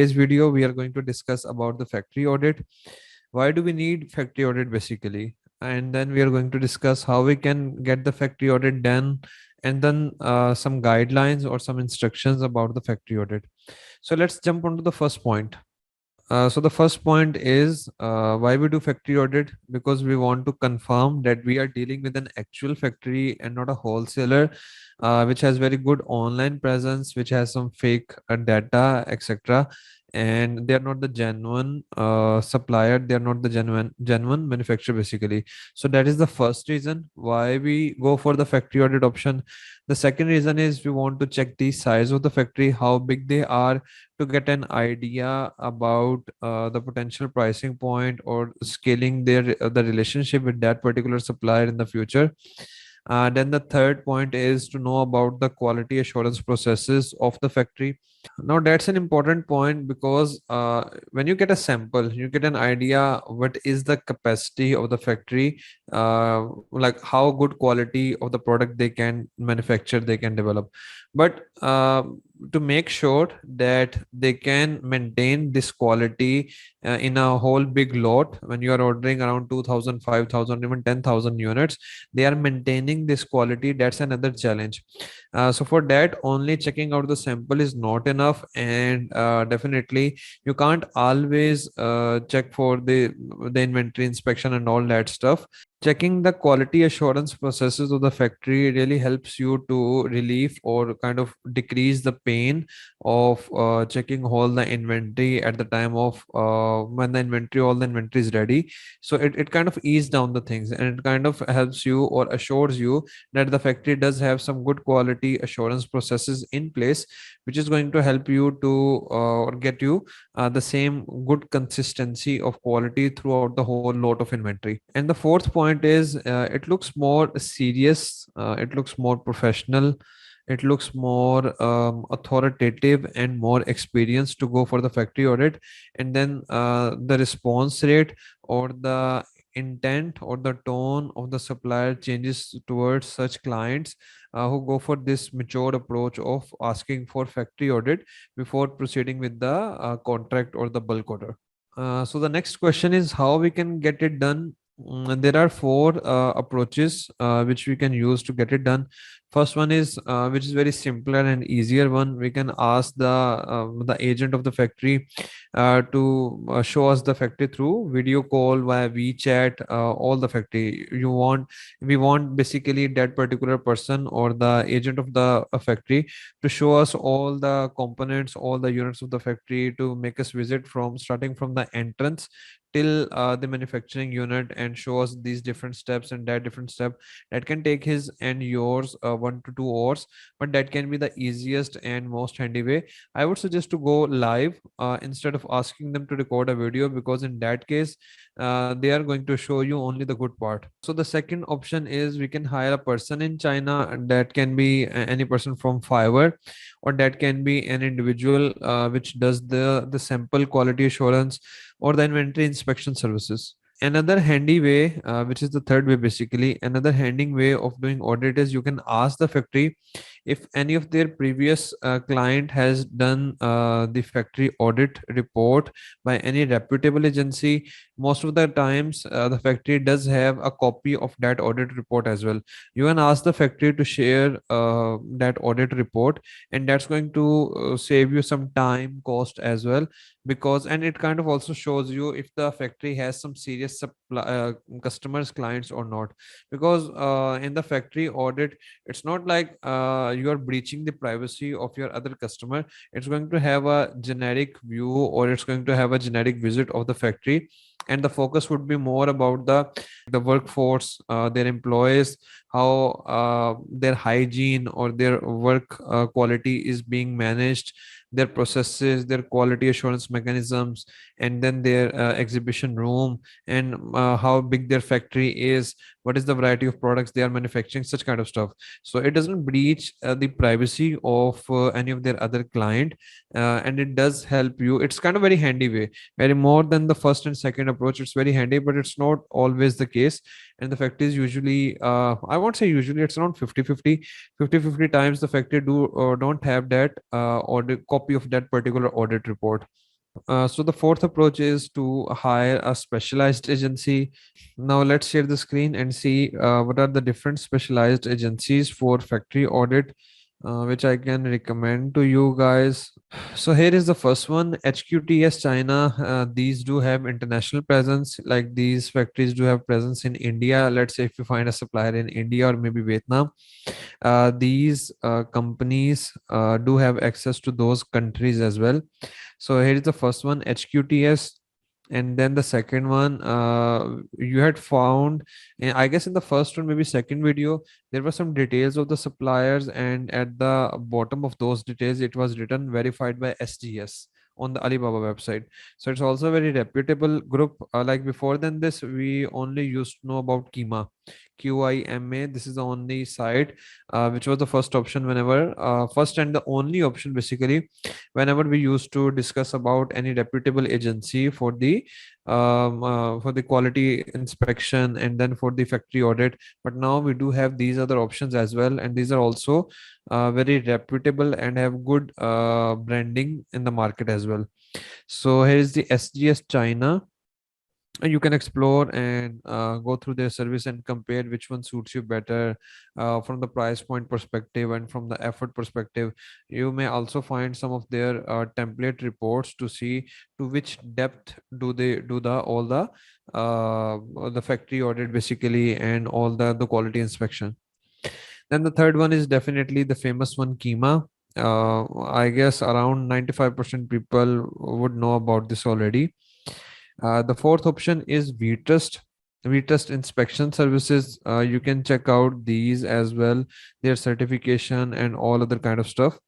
today's video, we are going to discuss about the factory audit. Why do we need factory audit basically? And then we are going to discuss how we can get the factory audit done, and then some guidelines or some instructions about the factory audit. So let's jump onto the first point. So the first point is why we do factory audit, because we want to confirm that we are dealing with an actual factory and not a wholesaler, which has very good online presence, which has some fake data, etc. And they are not the genuine supplier. They are not the genuine manufacturer basically. So that is the first reason why we go for the factory audit option. The second reason is we want to check the size of the factory, how big they are, to get an idea about the potential pricing point or scaling the relationship with that particular supplier in the future. Then the third point is to know about the quality assurance processes of the factory. Now that's an important point because when you get a sample, you get an idea what is the capacity of the factory, like how good quality of the product they can manufacture, they can develop. But to make sure that they can maintain this quality in a whole big lot, when you are ordering around 2000, 5000, even 10,000 units, they are maintaining this quality. That's another challenge. So for that, only checking out the sample is not enough, and definitely you can't always check for the inventory inspection and all that stuff. Checking the quality assurance processes of the factory really helps you to relieve or kind of decrease the pain of checking all the inventory at the time of when the inventory all the inventory is ready. So it kind of ease down the things, and it kind of helps you or assures you that the factory does have some good quality assurance processes in place, which is going to help you to or get you the same good consistency of quality throughout the whole lot of inventory. And the fourth point is it looks more serious, it looks more professional, it looks more authoritative and more experienced to go for the factory audit. And then the response rate or the intent or the tone of the supplier changes towards such clients who go for this mature approach of asking for factory audit before proceeding with the contract or the bulk order. So the next question is how we can get it done. There are four approaches which we can use to get it done. First one is which is very simpler and easier one. We can ask the agent of the factory to show us the factory through video call via WeChat. All the factory we want basically that particular person or the agent of the factory to show us all the components, all the units of the factory, to make us visit from starting from the entrance till the manufacturing unit, and show us these different steps and that different step. That can take his and yours 1 to 2 hours, but that can be the easiest and most handy way. I would suggest to go live instead of asking them to record a video, because in that case they are going to show you only the good part. So the second option is we can hire a person in China, and that can be any person from Fiverr, or that can be an individual which does the sample quality assurance or the inventory inspection services. Another handy way, which is the third way basically, another handy way of doing audit is you can ask the factory if any of their previous client has done the factory audit report by any reputable agency. Most of the times the factory does have a copy of that audit report as well. You can ask the factory to share that audit report, and that's going to save you some time, cost as well. Because and it kind of also shows you if the factory has some serious customers, clients or not. Because in the factory audit, it's not like you are breaching the privacy of your other customer. It's going to have a generic view, or it's going to have a generic visit of the factory, and the focus would be more about the workforce, their employees, how their hygiene or their work quality is being managed, their processes, their quality assurance mechanisms, and then their exhibition room, and how big their factory is, what is the variety of products they are manufacturing, such kind of stuff. So it doesn't breach the privacy of any of their other client, and it does help you. It's kind of very handy way, very more than the first and second approach. It's very handy, but it's not always the case. And the fact is usually I won't say usually, it's around 50-50. 50-50 times the factory don't have that audit copy of that particular audit report. So the fourth approach is to hire a specialized agency. Now let's share the screen and see what are the different specialized agencies for factory audit, which I can recommend to you guys. So here is the first one, HQTS China. These do have international presence. Like these factories do have presence in India. Let's say if you find a supplier in India or maybe Vietnam, these companies do have access to those countries as well. So here is the first one, HQTS. And then the second one, you had found, I guess in the first one, maybe second video, there were some details of the suppliers, and at the bottom of those details, it was written verified by SGS on the Alibaba website. So it's also a very reputable group. Like before than this, we only used to know about Kima, QIMA. This is the only site, which was the first option whenever, first and the only option basically, whenever we used to discuss about any reputable agency for the quality inspection and then for the factory audit. But now we do have these other options as well, and these are also very reputable and have good branding in the market as well. So here is the SGS China. You can explore and go through their service and compare which one suits you better from the price point perspective and from the effort perspective. You may also find some of their template reports to see to which depth do they do the factory audit basically, and all the quality inspection. Then the third one is definitely the famous one, Kima. I guess around 95% people would know about this already. The fourth option is VTrust. VTrust inspection services. You can check out these as well, their certification and all other kind of stuff.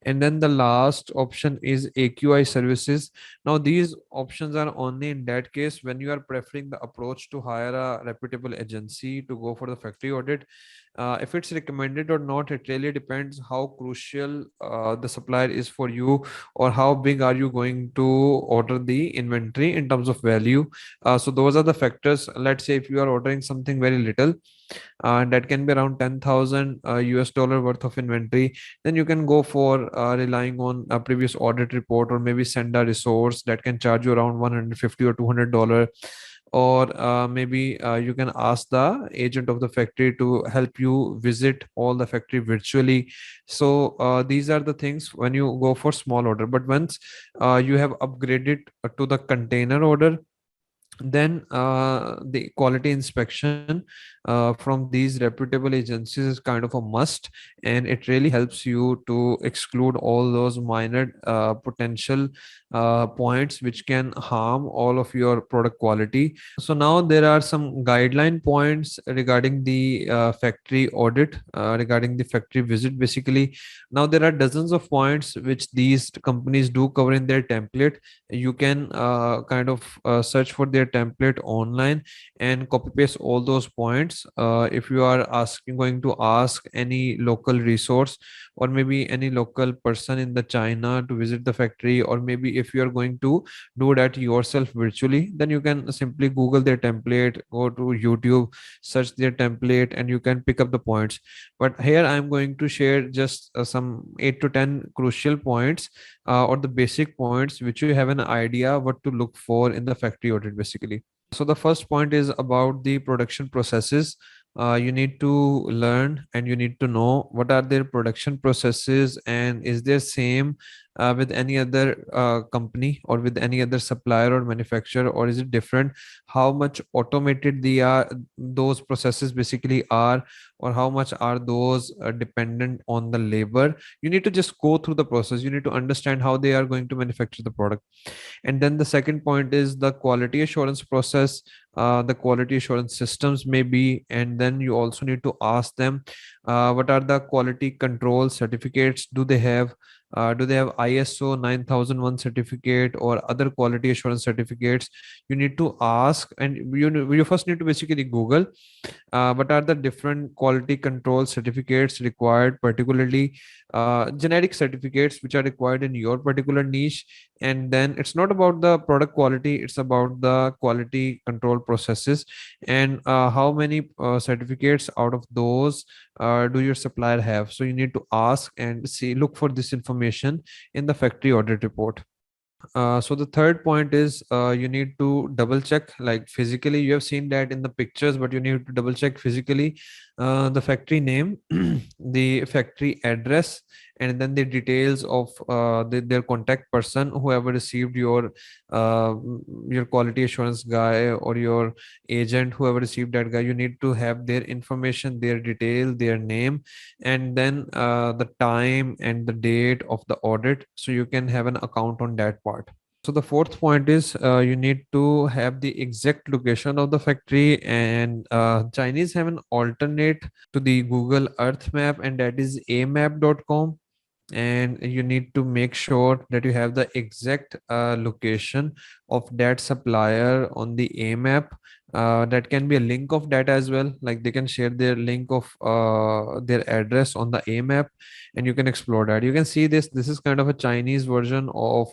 And then the last option is AQI services. Now, these options are only in that case when you are preferring the approach to hire a reputable agency to go for the factory audit. If it's recommended or not, it really depends how crucial the supplier is for you, or how big are you going to order the inventory in terms of value. So those are the factors. Let's say if you are ordering something very little, that can be around 10,000 US dollar worth of inventory, then you can go for relying on a previous audit report, or maybe send a resource that can charge you around 150 or $200. Or maybe you can ask the agent of the factory to help you visit all the factory virtually. So these are the things when you go for small order. But once you have upgraded to the container order, then the quality inspection from these reputable agencies is kind of a must, and it really helps you to exclude all those minor potential points which can harm all of your product quality. So now there are some guideline points regarding the factory audit, regarding the factory visit basically. Now there are dozens of points which these companies do cover in their template. You can kind of search for their template online and copy paste all those points. If you are asking going to ask any local resource, or maybe any local person in the China to visit the factory, or maybe if you are going to do that yourself virtually, then you can simply Google their template, go to YouTube, search their template, and you can pick up the points. But here I'm going to share just some 8 to 10 crucial points, or the basic points which you have an idea what to look for in the factory audit basically. So the first point is about the production processes. You need to learn and you need to know what are their production processes, and is there same with any other company or with any other supplier or manufacturer, or is it different? How much automated those processes basically are, or how much are those dependent on the labor? You need to just go through the process. You need to understand how they are going to manufacture the product. And then the second point is the quality assurance process, the quality assurance systems maybe. And then you also need to ask them what are the quality control certificates do they have. Do they have ISO 9001 certificate or other quality assurance certificates? You need to ask, and you first need to basically Google what are the different quality control certificates required, particularly generic certificates which are required in your particular niche. And then it's not about the product quality, it's about the quality control processes, and how many certificates out of those do your supplier have. So you need to ask and see, look for this information in the factory audit report. So the third point is you need to double check, like physically you have seen that in the pictures, but you need to double check physically the factory name, the factory address, and then the details of their contact person, whoever received uh, your quality assurance guy or your agent, whoever received that guy. You need to have their information, their detail, their name, and then the time and the date of the audit, so you can have an account on that part. So the fourth point is you need to have the exact location of the factory, and Chinese have an alternate to the Google Earth map, and that is amap.com. And you need to make sure that you have the exact location of that supplier on the AMAP. That can be a link of that as well, like they can share their link of their address on the AMAP, and you can explore that. You can see this is kind of a Chinese version of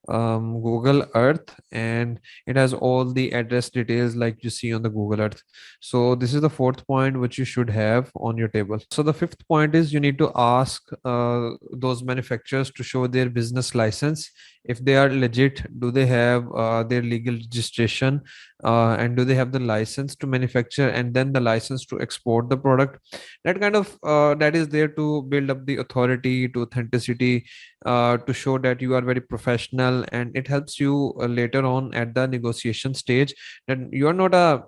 Google Earth, and it has all the address details like you see on the Google Earth. So this is the fourth point which you should have on your table. So the fifth point is you need to ask those manufacturers to show their business license. If they are legit, do they have their legal registration, and do they have the license to manufacture and then the license to export the product? That kind of that is there to build up the authority, to authenticity, to show that you are very professional, and it helps you later on at the negotiation stage, that you are not a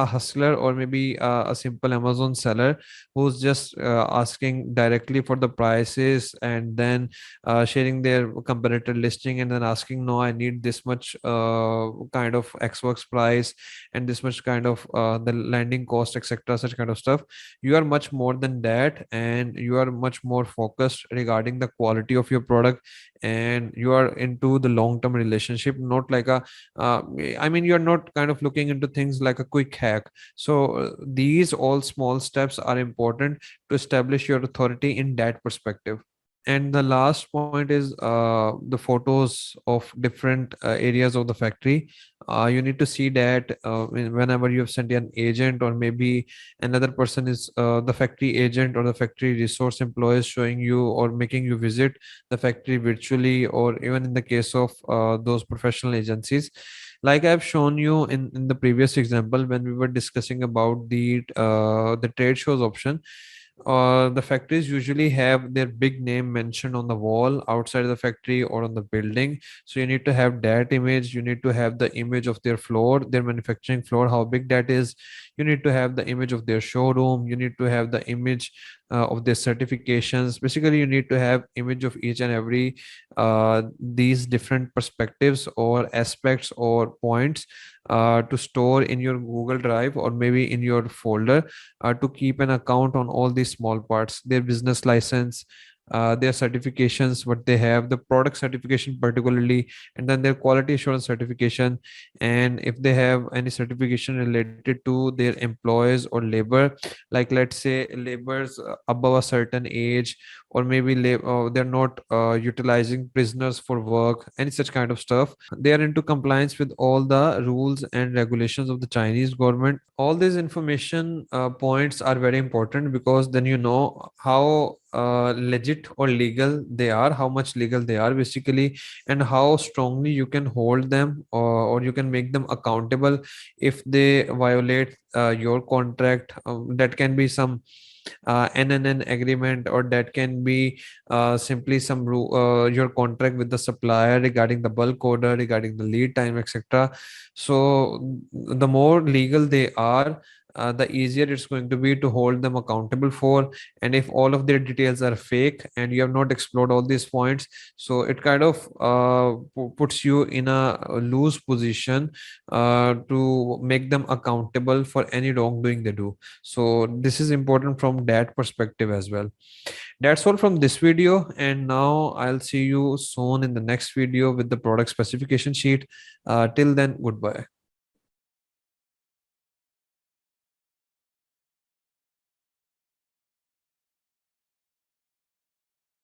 hustler, or maybe a simple Amazon seller who's just asking directly for the prices, and then sharing their competitor listing, and then asking, no, I need this much kind of X works price, and this much kind of the landing cost, etc., such kind of stuff. You are much more than that, and you are much more focused regarding the quality of your product, and you are into the long term relationship, not like a uh, I mean, you're not kind of looking into things like a quick hack. So these all small steps are important to establish your authority in that perspective. And the last point is the photos of different areas of the factory. You need to see that whenever you have sent an agent, or maybe another person is the factory agent or the factory resource employees showing you or making you visit the factory virtually, or even in the case of those professional agencies, like I've shown you in the previous example when we were discussing about the trade shows option. The factories usually have their big name mentioned on the wall outside the factory or on the building. So you need to have that image. You need to have the image of their floor, their manufacturing floor, how big that is. You need to have the image of their showroom. You need to have the image of their certifications. Basically, you need to have image of each and every these different perspectives or aspects or points to store in your Google Drive, or maybe in your folder, to keep an account on all these small parts, their business license, their certifications, what they have, the product certification particularly, and then their quality assurance certification, and if they have any certification related to their employees or labor, like let's say laborers above a certain age, or maybe they're not utilizing prisoners for work, any such kind of stuff. They are into compliance with all the rules and regulations of the Chinese government. All these information points are very important, because then you know how legit or legal they are, how much legal they are basically, and how strongly you can hold them, or you can make them accountable if they violate your contract. That can be some NNN agreement, or that can be simply your contract with the supplier regarding the bulk order, regarding the lead time, etc. So the more legal they are, the easier it's going to be to hold them accountable for. And if all of their details are fake and you have not explored all these points, so it kind of puts you in a loose position to make them accountable for any wrongdoing they do. So this is important from that perspective as well. That's all from this video, and now I'll see you soon in the next video with the product specification sheet. Till then, goodbye.